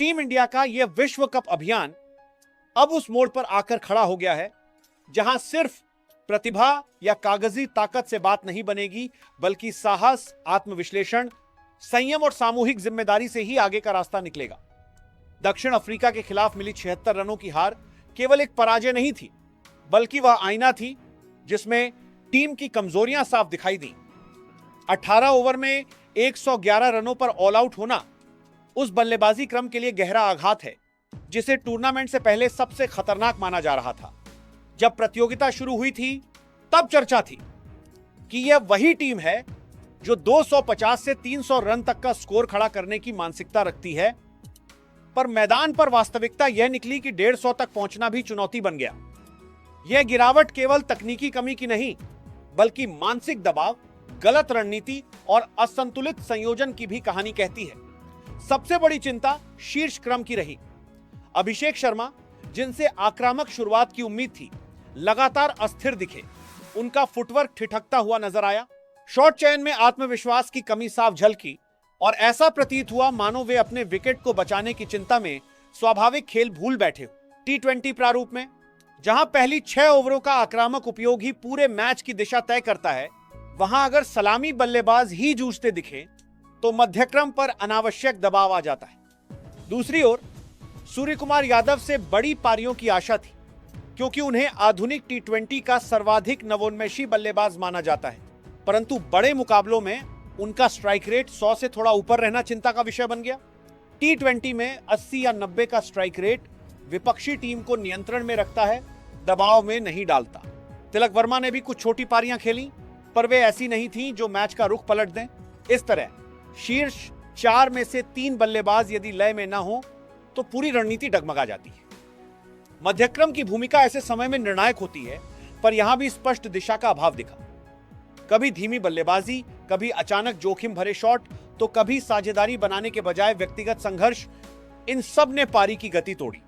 Team India का यह विश्व कप अभियान अब उस मोड़ पर आकर खड़ा हो गया है जहां सिर्फ प्रतिभा या कागजी ताकत से बात नहीं बनेगी, बल्कि साहस, आत्मविश्लेषण, संयम और सामूहिक जिम्मेदारी से ही आगे का रास्ता निकलेगा। दक्षिण अफ्रीका के खिलाफ मिली 76 रनों की हार केवल एक पराजय नहीं थी, बल्कि वह आईना थी जिसमें टीम की कमजोरियां साफ दिखाई दी। 18 ओवर में 111 रनों पर ऑल आउट होना उस बल्लेबाजी क्रम के लिए गहरा आघात है जिसे टूर्नामेंट से पहले सबसे खतरनाक माना जा रहा था। जब प्रतियोगिता शुरू हुई थी तब चर्चा थी कि यह वही टीम है जो 250 से 300 रन तक का स्कोर खड़ा करने की मानसिकता रखती है, पर मैदान पर वास्तविकता यह निकली कि 150 तक पहुंचना भी चुनौती बन गया। यह गिरावट केवल तकनीकी कमी की नहीं, बल्कि मानसिक दबाव, गलत रणनीति और असंतुलित संयोजन की भी कहानी कहती है। सबसे बड़ी चिंता शीर्ष क्रम की रही। अभिषेक शर्मा, जिनसे आक्रामक शुरुआत की उम्मीद थी, लगातार अस्थिर दिखे। उनका फुटवर्क ठिठकता हुआ नजर आया। शॉट चयन में आत्मविश्वास की कमी साफ झलकी और ऐसा प्रतीत हुआ मानो वे अपने विकेट को बचाने की चिंता में स्वाभाविक खेल भूल बैठे हो। टी20 प्रारूप में जहां पहली 6 ओवरों का आक्रामक उपयोग ही पूरे मैच की दिशा तय करता है, वहां अगर सलामी बल्लेबाज ही जूझते दिखे तो मध्यक्रम पर अनावश्यक दबाव आ जाता है। दूसरी ओर सूर्यकुमार यादव से बड़ी पारियों की आशा थी, क्योंकि उन्हें आधुनिक टी20 का सर्वाधिक नवोन्मेषी बल्लेबाज माना जाता है, परंतु बड़े मुकाबलों में उनका स्ट्राइक रेट 100 से थोड़ा ऊपर रहना चिंता का विषय बन गया। टी20 में 80 या 90 का स्ट्राइक रेट विपक्षी टीम को नियंत्रण में रखता है, दबाव में नहीं डालता। तिलक वर्मा ने भी कुछ छोटी पारियां खेली, पर वे ऐसी नहीं थीं जो मैच का रुख पलट दें। इस तरह शीर्ष 4 में से 3 बल्लेबाज यदि लय में न हो तो पूरी रणनीति डगमगा जाती है। मध्यक्रम की भूमिका ऐसे समय में निर्णायक होती है, पर यहां भी स्पष्ट दिशा का अभाव दिखा। कभी धीमी बल्लेबाजी, कभी अचानक जोखिम भरे शॉट, तो कभी साझेदारी बनाने के बजाय व्यक्तिगत संघर्ष, इन सब ने पारी की गति तोड़ी।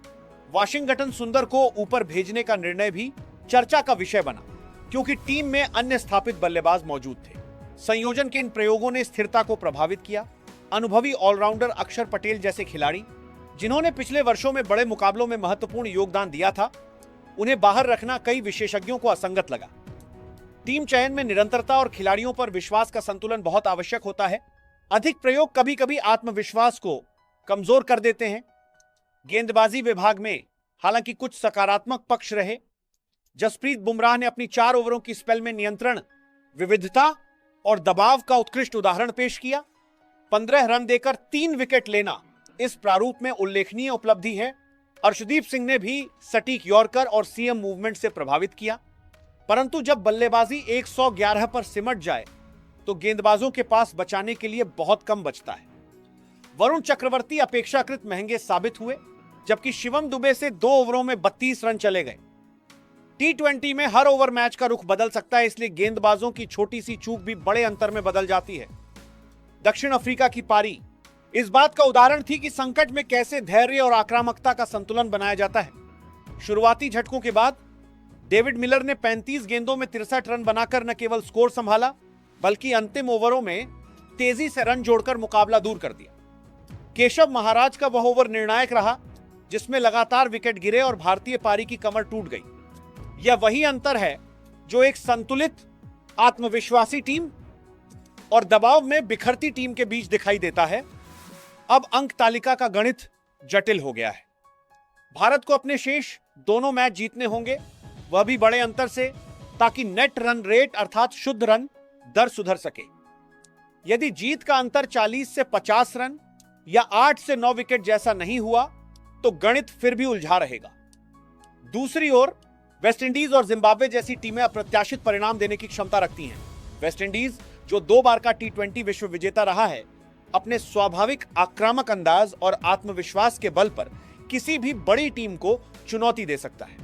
वाशिंगटन सुंदर को ऊपर भेजने का निर्णय भी चर्चा का विषय बना, क्योंकि टीम में अन्य स्थापित बल्लेबाज मौजूद थे। संयोजन के इन प्रयोगों ने स्थिरता को प्रभावित किया। अनुभवी ऑलराउंडर अक्षर पटेल जैसे खिलाड़ी, जिन्होंने पिछले वर्षों में बड़े मुकाबलों में महत्वपूर्ण योगदान दिया था, उन्हें बाहर रखना कई विशेषज्ञों को असंगत लगा। टीम चयन में निरंतरता और खिलाड़ियों पर विश्वास का संतुलन बहुत आवश्यक होता है। अधिक प्रयोग कभी कभी आत्मविश्वास को कमजोर कर देते हैं। गेंदबाजी विभाग में हालांकि कुछ सकारात्मक पक्ष रहे। जसप्रीत बुमराह ने अपनी 4 ओवरों की स्पेल में नियंत्रण, विविधता और दबाव का उत्कृष्ट उदाहरण पेश किया। 15 रन देकर 3 विकेट लेना इस प्रारूप में उल्लेखनीय उपलब्धि है। अर्शदीप सिंह ने भी सटीक यॉर्कर और सीएम मूवमेंट से प्रभावित किया, परंतु जब बल्लेबाजी 111 पर सिमट जाए तो गेंदबाजों के पास बचाने के लिए बहुत कम बचता है। वरुण चक्रवर्ती अपेक्षाकृत महंगे साबित हुए, जबकि शिवम दुबे से 2 ओवरों में 32 रन चले गए। टी20 में हर ओवर मैच का रुख बदल सकता है, इसलिए गेंदबाजों की छोटी सी चूक भी बड़े अंतर में बदल जाती है। दक्षिण अफ्रीका की पारी इस बात का उदाहरण थी कि संकट में कैसे धैर्य और आक्रामकता का संतुलन बनाया जाता है। शुरुआती झटकों के बाद डेविड मिलर ने 35 गेंदों में 63 रन बनाकर न केवल स्कोर संभाला, बल्कि अंतिम ओवरों में तेजी से रन जोड़कर मुकाबला दूर कर दिया। केशव महाराज का वह ओवर निर्णायक रहा जिसमें लगातार विकेट गिरे और भारतीय पारी की कमर टूट गई। यह वही अंतर है जो एक संतुलित, आत्मविश्वासी टीम और दबाव में बिखरती टीम के बीच दिखाई देता है। अब अंक तालिका का गणित जटिल हो गया है। भारत को अपने शेष दोनों मैच जीतने होंगे, वह भी बड़े अंतर से, ताकि नेट रन रेट अर्थात शुद्ध रन दर सुधर सके। यदि जीत का अंतर 40 से 50 रन या 8 से 9 विकेट जैसा नहीं हुआ तो गणित फिर भी उलझा रहेगा। दूसरी ओर वेस्टइंडीज और जिम्बाब्वे जैसी टीमें अप्रत्याशित परिणाम देने की क्षमता रखती हैं। वेस्टइंडीज, जो 2 बार का टी20 विश्व विजेता रहा है, अपने स्वाभाविक आक्रामक अंदाज और आत्मविश्वास के बल पर किसी भी बड़ी टीम को चुनौती दे सकता है।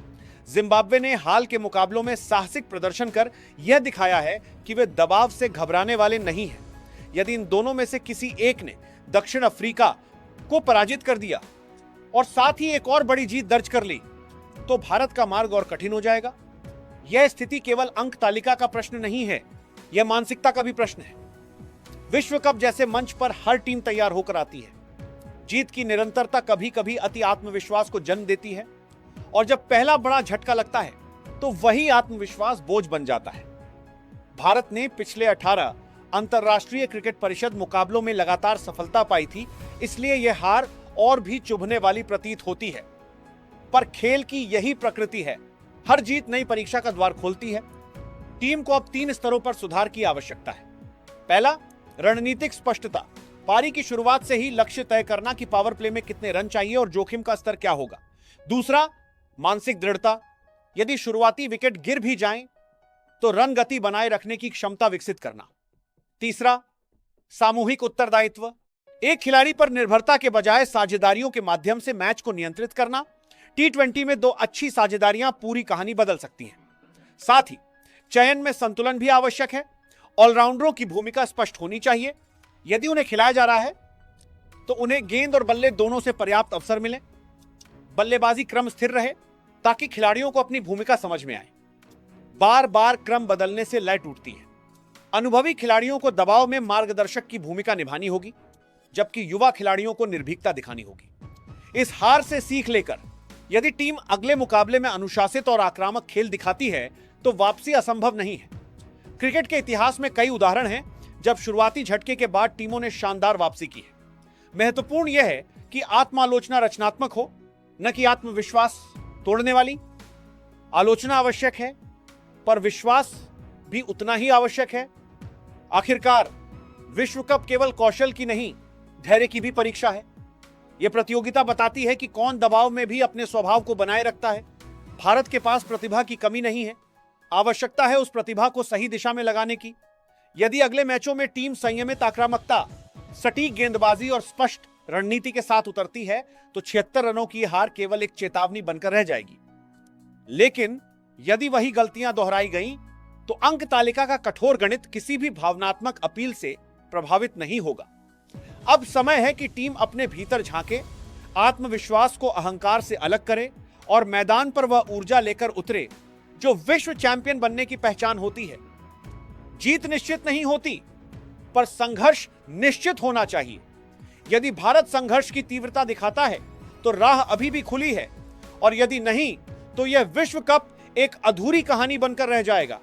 जिम्बाब्वे ने हाल के मुकाबलों में साहसिक प्रदर्शन कर यह दिखाया है कि वे दबाव से घबराने वाले नहीं हैं। यदि इन दोनों में से किसी एक ने दक्षिण अफ्रीका को पराजित कर दिया और साथ ही एक और बड़ी जीत दर्ज कर ली, तो भारत का मार्ग और कठिन हो जाएगा। यह स्थिति केवल अंक तालिका का प्रश्न नहीं है, यह मानसिकता का भी प्रश्न है। विश्व कप जैसे मंच पर हर टीम तैयार होकर आती है। जीत की निरंतरता कभी कभी अति आत्मविश्वास को जन्म देती है, और जब पहला बड़ा झटका लगता है तो वही आत्मविश्वास बोझ बन जाता है। भारत ने पिछले 18 अंतर्राष्ट्रीय क्रिकेट परिषद मुकाबलों में लगातार सफलता पाई थी, इसलिए यह हार और भी चुभने वाली प्रतीत होती है। पर खेल की यही प्रकृति है, हर जीत नई परीक्षा का द्वार खोलती है। टीम को अब 3 स्तरों पर सुधार की आवश्यकता है। पहला, रणनीतिक स्पष्टता। पारी की शुरुआत से ही लक्ष्य तय करना कि पावर प्ले में कितने रन चाहिए और जोखिम का स्तर क्या होगा। दूसरा, मानसिक दृढ़ता। यदि शुरुआती विकेट गिर भी जाएं तो रन गति बनाए रखने की क्षमता विकसित करना। तीसरा, सामूहिक उत्तरदायित्व। एक खिलाड़ी पर निर्भरता के बजाय साझेदारियों के माध्यम से मैच को नियंत्रित करना। T20 में 2 अच्छी साझेदारियां पूरी कहानी बदल सकती हैं। साथ ही चयन में संतुलन भी आवश्यक है। ऑलराउंडरों की भूमिका स्पष्ट होनी चाहिए। यदि उन्हें खिलाया जा रहा है तो उन्हें गेंद और बल्ले दोनों से पर्याप्त अवसर मिले। बल्लेबाजी क्रम स्थिर रहे ताकि खिलाड़ियों को अपनी भूमिका समझ में आए। बार बार क्रम बदलने से लय टूटती है। अनुभवी खिलाड़ियों को दबाव में मार्गदर्शक की भूमिका निभानी होगी, जबकि युवा खिलाड़ियों को निर्भीकता दिखानी होगी। इस हार से सीख लेकर यदि टीम अगले मुकाबले में अनुशासित और आक्रामक खेल दिखाती है तो वापसी असंभव नहीं है। क्रिकेट के इतिहास में कई उदाहरण हैं जब शुरुआती झटके के बाद टीमों ने शानदार वापसी की है। महत्वपूर्ण यह है कि आत्मालोचना रचनात्मक हो, न कि आत्मविश्वास तोड़ने वाली। आलोचना आवश्यक है, पर विश्वास भी उतना ही आवश्यक है। आखिरकार विश्व कप केवल कौशल की नहीं, धैर्य की भी परीक्षा है। यह प्रतियोगिता बताती है कि कौन दबाव में भी अपने स्वभाव को बनाए रखता है। भारत के पास प्रतिभा की कमी नहीं है, आवश्यकता है उस प्रतिभा को सही दिशा में लगाने की। यदि अगले मैचों में टीम संयमित आक्रामकता, सटीक गेंदबाजी और स्पष्ट रणनीति के साथ उतरती है तो 76 रनों की हार केवल एक चेतावनी बनकर रह जाएगी। लेकिन यदि वही गलतियां दोहराई गईं तो अंक तालिका का कठोर गणित किसी भी भावनात्मक अपील से प्रभावित नहीं होगा। अब समय है कि टीम अपने भीतर झांके, आत्मविश्वास को अहंकार से अलग करे और मैदान पर वह ऊर्जा लेकर उतरे जो विश्व चैंपियन बनने की पहचान होती है। जीत निश्चित नहीं होती, पर संघर्ष निश्चित होना चाहिए। यदि भारत संघर्ष की तीव्रता दिखाता है तो राह अभी भी खुली है, और यदि नहीं तो यह विश्व कप एक अधूरी कहानी बनकर रह जाएगा।